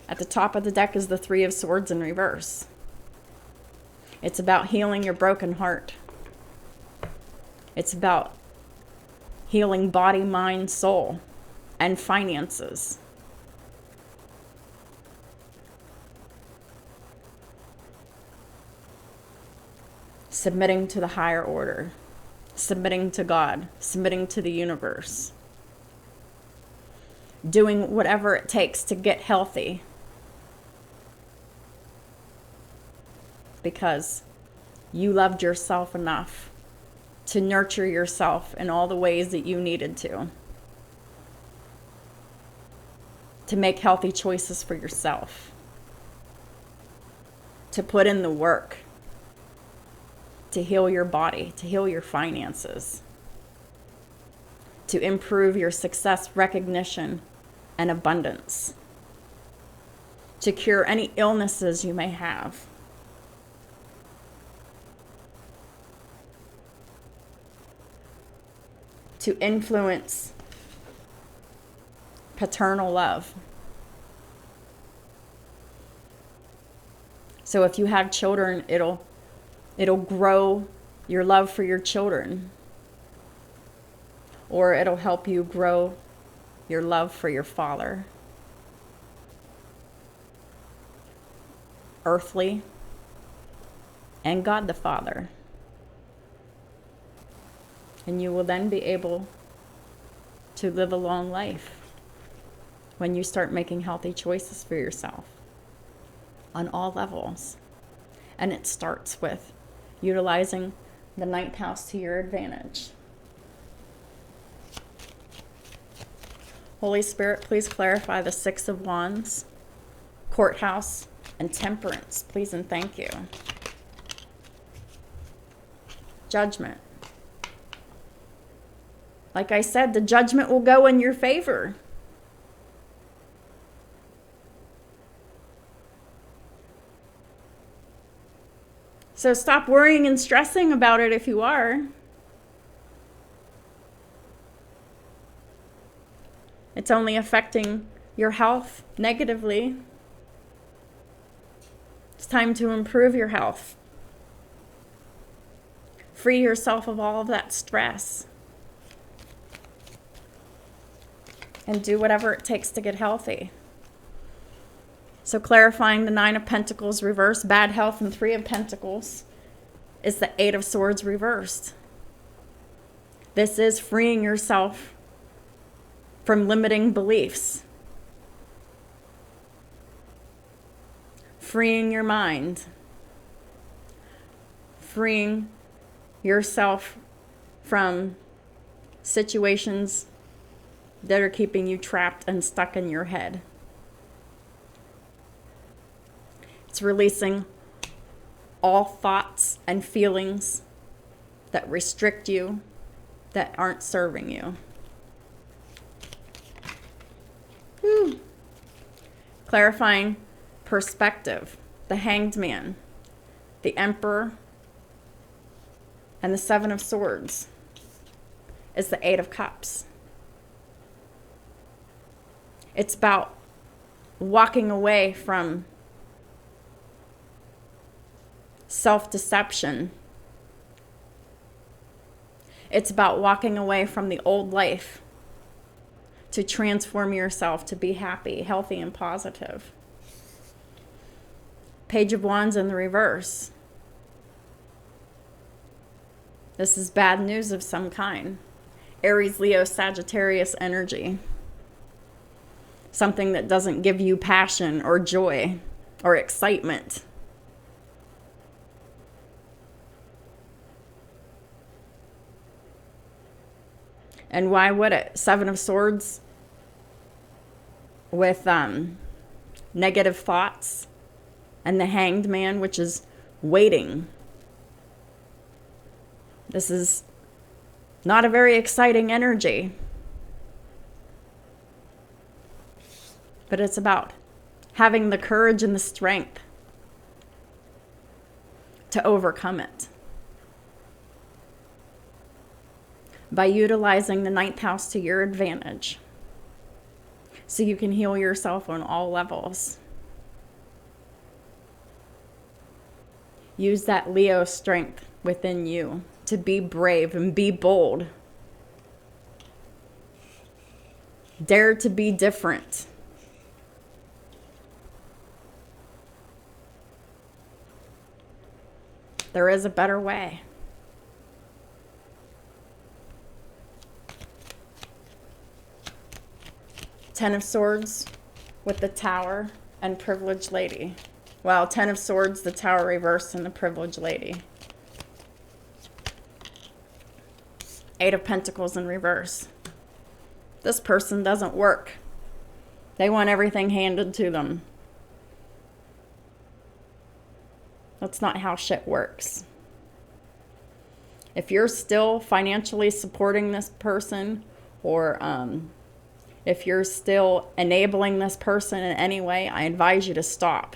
At the top of the deck is the Three of Swords in reverse. It's about healing your broken heart. It's about healing body, mind, soul, and finances. Submitting to the higher order. Submitting to God. Submitting to the universe. Doing whatever it takes to get healthy. Because you loved yourself enough to nurture yourself in all the ways that you needed to make healthy choices for yourself, to put in the work, to heal your body, to heal your finances, to improve your success, recognition, and abundance, to cure any illnesses you may have. To influence paternal love. So if you have children, it'll grow your love for your children. Or it'll help you grow your love for your father. Earthly and God the Father. And you will then be able to live a long life when you start making healthy choices for yourself on all levels. And it starts with utilizing the 9th house to your advantage. Holy Spirit, please clarify the 6 of Wands, Courthouse, and Temperance. Please and thank you. Judgment. Like I said, the judgment will go in your favor. So stop worrying and stressing about it if you are. It's only affecting your health negatively. It's time to improve your health. Free yourself of all of that stress. And do whatever it takes to get healthy. So clarifying the 9 of Pentacles reversed, bad health, and 3 of Pentacles is the 8 of Swords reversed. This is freeing yourself from limiting beliefs. Freeing your mind. Freeing yourself from situations that are keeping you trapped and stuck in your head. It's releasing all thoughts and feelings that restrict you, that aren't serving you. Whew. Clarifying perspective. The Hanged Man, the Emperor, and the Seven of Swords is the Eight of Cups. It's about walking away from self-deception. It's about walking away from the old life to transform yourself to be happy, healthy, and positive. Page of Wands in the reverse. This is bad news of some kind. Aries, Leo, Sagittarius energy. Something that doesn't give you passion or joy or excitement. And why would it? Seven of Swords with negative thoughts. And the Hanged Man, which is waiting. This is not a very exciting energy. But it's about having the courage and the strength to overcome it. By utilizing the 9th house to your advantage. So you can heal yourself on all levels. Use that Leo strength within you to be brave and be bold. Dare to be different. There is a better way. Ten of Swords with the Tower and Privileged Lady. Wow, Ten of Swords, the Tower reversed, and the Privileged Lady. Eight of Pentacles in reverse. This person doesn't work. They want everything handed to them. That's not how shit works. If you're still financially supporting this person, or if you're still enabling this person in any way, I advise you to stop.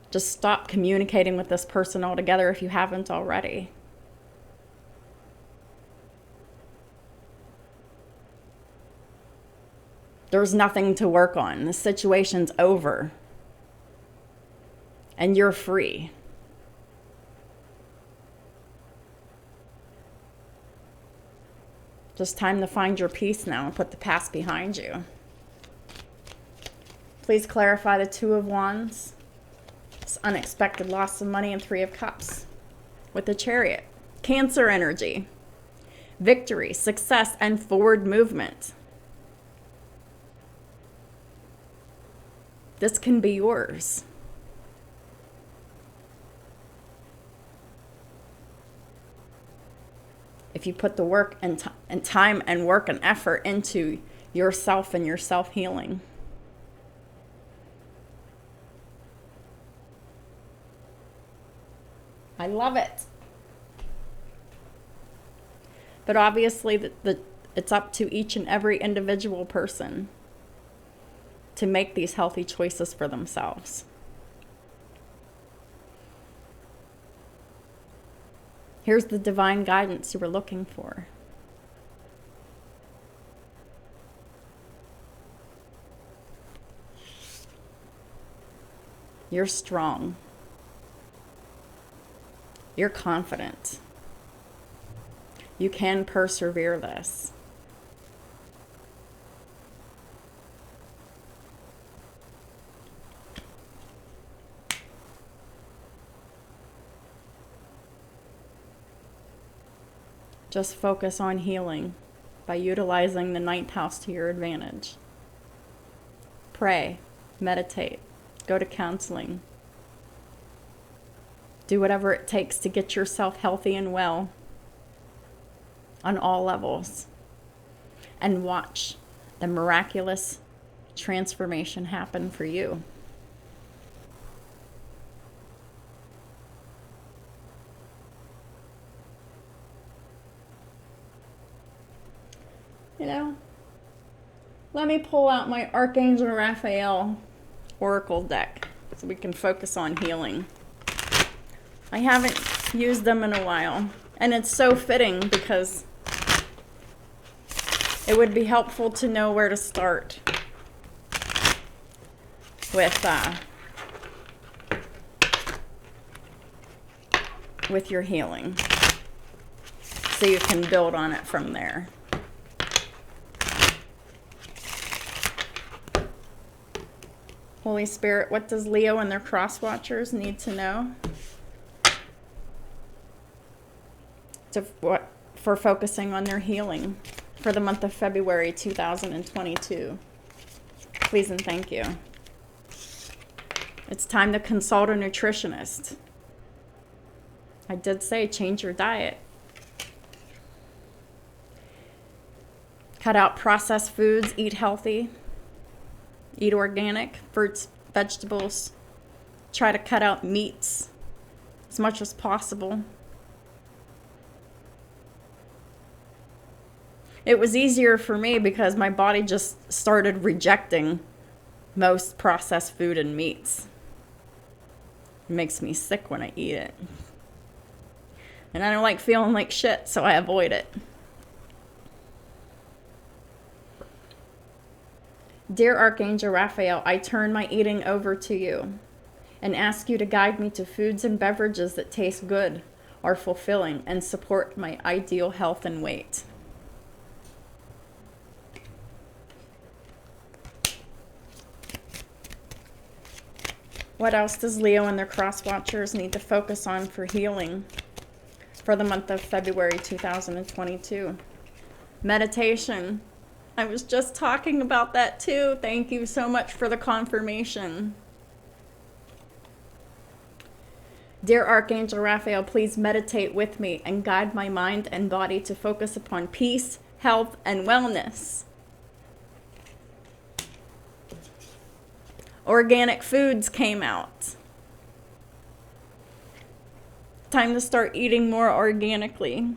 Just stop communicating with this person altogether if you haven't already. There's nothing to work on. The situation's over. And you're free. Just time to find your peace now and put the past behind you. Please clarify the Two of Wands. This unexpected loss of money and Three of Cups with the Chariot. Cancer energy. Victory, success, and forward movement. This can be yours. If you put the work and time and work and effort into yourself and your self-healing. I love it. But obviously, it's up to each and every individual person to make these healthy choices for themselves. Here's the divine guidance you were looking for. You're strong. You're confident. You can persevere this. Just focus on healing by utilizing the 9th house to your advantage. Pray, meditate, go to counseling. Do whatever it takes to get yourself healthy and well on all levels. And watch the miraculous transformation happen for you. You know, let me pull out my Archangel Raphael Oracle deck so we can focus on healing. I haven't used them in a while, and it's so fitting because it would be helpful to know where to start with your healing, so you can build on it from there. Holy Spirit, what does Leo and their cross watchers need to know for focusing on their healing for the month of February 2022? Please and thank you. It's time to consult a nutritionist. I did say change your diet. Cut out processed foods, eat healthy. Eat organic, fruits, vegetables. Try to cut out meats as much as possible. It was easier for me because my body just started rejecting most processed food and meats. It makes me sick when I eat it. And I don't like feeling like shit, so I avoid it. Dear Archangel Raphael, I turn my eating over to you and ask you to guide me to foods and beverages that taste good, are fulfilling, and support my ideal health and weight. What else does Leo and their cross watchers need to focus on for healing for the month of February 2022? Meditation. I was just talking about that too. Thank you so much for the confirmation. Dear Archangel Raphael, please meditate with me and guide my mind and body to focus upon peace, health, and wellness. Organic foods came out. Time to start eating more organically.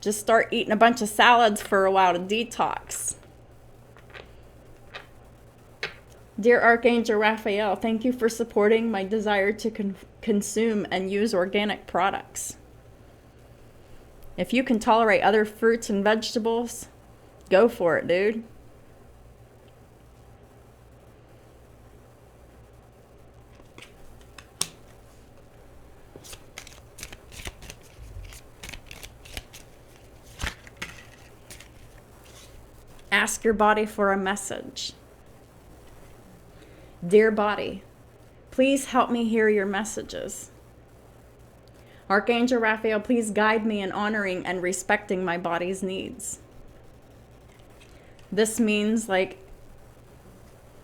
Just start eating a bunch of salads for a while to detox. Dear Archangel Raphael, thank you for supporting my desire to consume and use organic products. If you can tolerate other fruits and vegetables, go for it, dude. Ask your body for a message. Dear body, please help me hear your messages. Archangel Raphael, please guide me in honoring and respecting my body's needs. This means, like,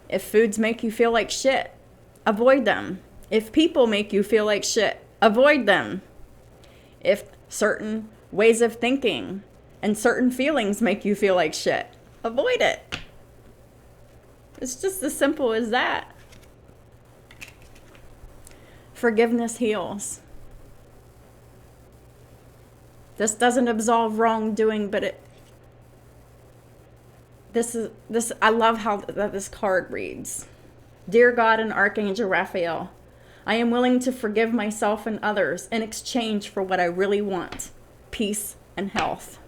if foods make you feel like shit, avoid them. If people make you feel like shit, avoid them. If certain ways of thinking and certain feelings make you feel like shit, avoid it. It's just as simple as that. Forgiveness heals. This doesn't absolve wrongdoing, but I love how this card reads. Dear God and Archangel Raphael, I am willing to forgive myself and others in exchange for what I really want, peace and health.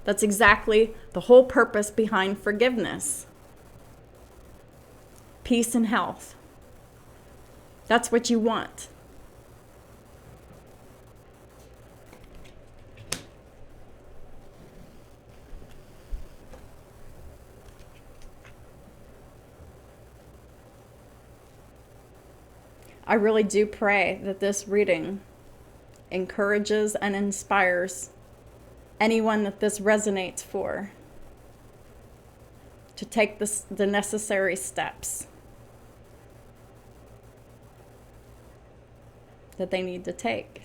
That's exactly the whole purpose behind forgiveness. Peace and health. That's what you want. I really do pray that this reading encourages and inspires anyone that this resonates for to take the necessary steps that they need to take.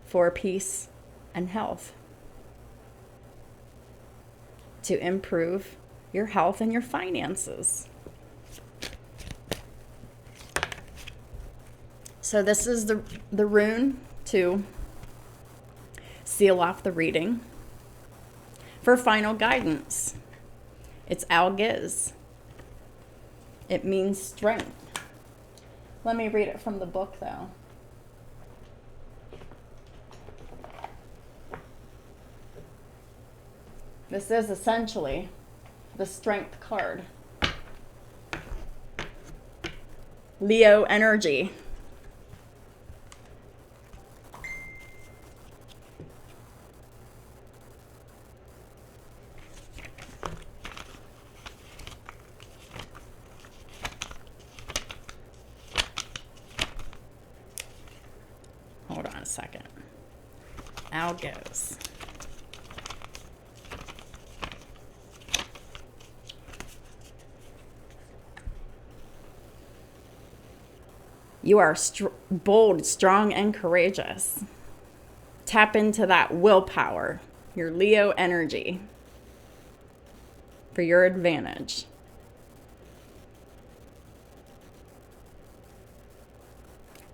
for peace and health, to improve your health and your finances. So this is the rune to seal off the reading. For final guidance, it's Algiz. It means strength. Let me read it from the book, though. This is essentially the strength card. Leo energy. Hold on a second. Algiz. You are bold, strong, and courageous. Tap into that willpower, your Leo energy, for your advantage.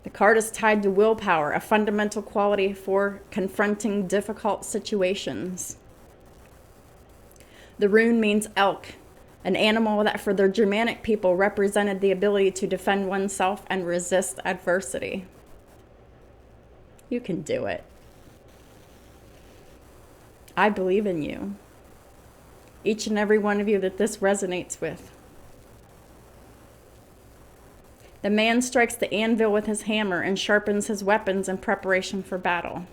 The card is tied to willpower, a fundamental quality for confronting difficult situations. The rune means elk, an animal that for the Germanic people represented the ability to defend oneself and resist adversity. You can do it. I believe in you. Each and every one of you that this resonates with. The man strikes the anvil with his hammer and sharpens his weapons in preparation for battle.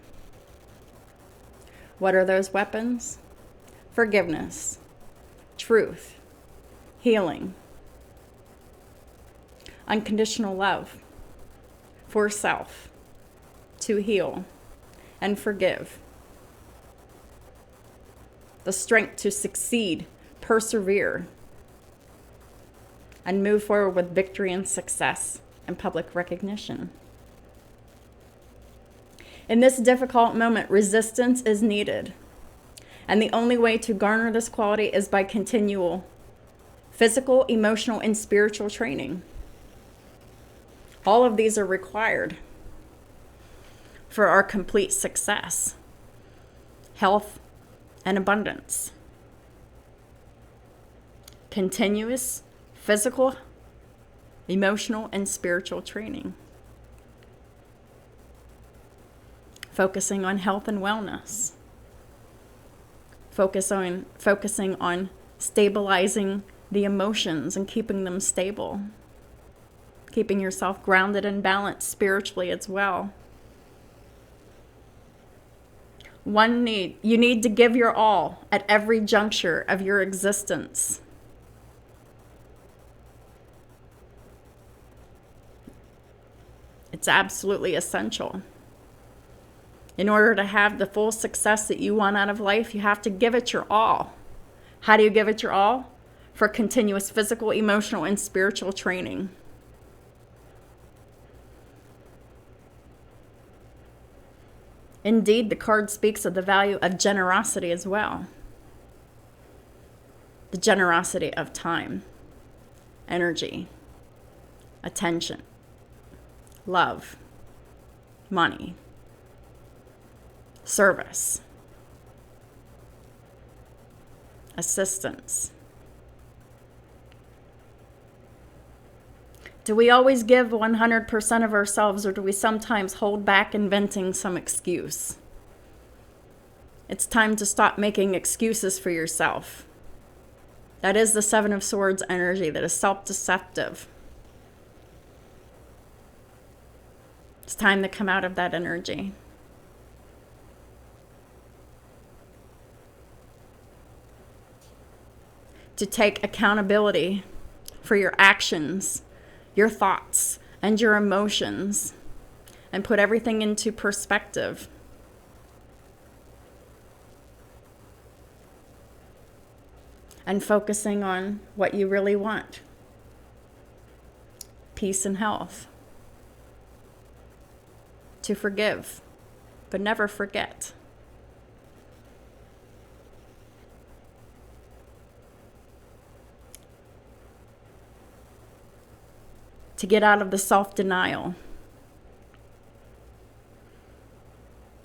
What are those weapons? Forgiveness, truth, healing, unconditional love for self, to heal and forgive, the strength to succeed, persevere, and move forward with victory and success and public recognition. In this difficult moment, resistance is needed. And the only way to garner this quality is by continual physical, emotional, and spiritual training. All of these are required for our complete success, health, and abundance. Continuous physical, emotional, and spiritual training. Focusing on health and wellness. Focusing on stabilizing the emotions and keeping them stable. Keeping yourself grounded and balanced spiritually as well. You need to give your all at every juncture of your existence. It's absolutely essential. In order to have the full success that you want out of life, you have to give it your all. How do you give it your all? For continuous physical, emotional, and spiritual training. Indeed, the card speaks of the value of generosity as well. The generosity of time, energy, attention, love, money, service, assistance. Do we always give 100% of ourselves, or do we sometimes hold back inventing some excuse? It's time to stop making excuses for yourself. That is the Seven of Swords energy that is self-deceptive. It's time to come out of that energy. To take accountability for your actions, your thoughts, and your emotions, and put everything into perspective. And focusing on what you really want. Peace and health. To forgive but never forget. To get out of the self-denial.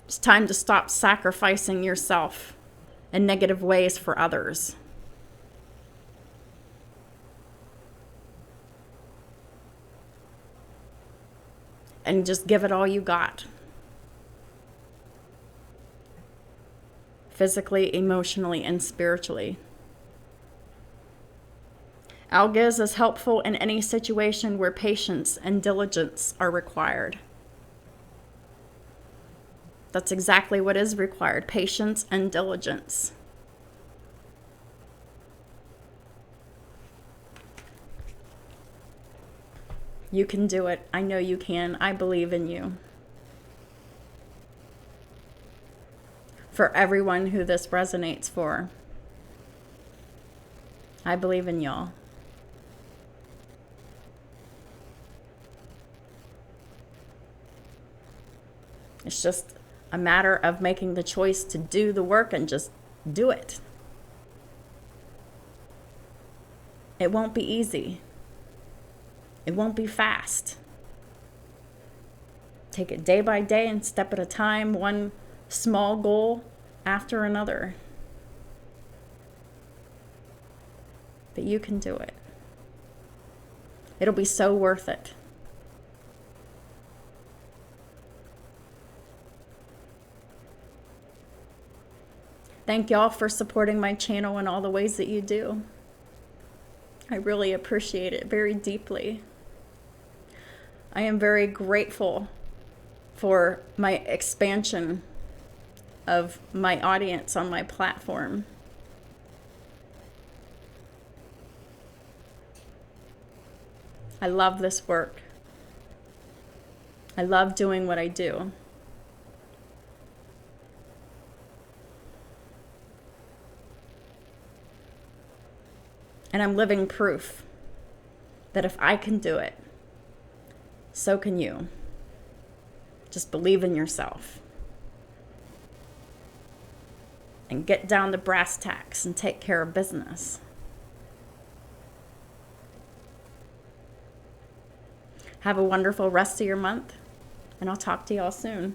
It's time to stop sacrificing yourself in negative ways for others. And just give it all you got. Physically, emotionally, and spiritually. Algiz is helpful in any situation where patience and diligence are required. That's exactly what is required, patience and diligence. You can do it. I know you can. I believe in you. For everyone who this resonates for, I believe in y'all. It's just a matter of making the choice to do the work and just do it. It won't be easy. It won't be fast. Take it day by day and step at a time, one small goal after another. But you can do it. It'll be so worth it. Thank y'all for supporting my channel in all the ways that you do. I really appreciate it very deeply. I am very grateful for my expansion of my audience on my platform. I love this work. I love doing what I do. And I'm living proof that if I can do it, so can you. Just believe in yourself. And get down to brass tacks and take care of business. Have a wonderful rest of your month, and I'll talk to y'all soon.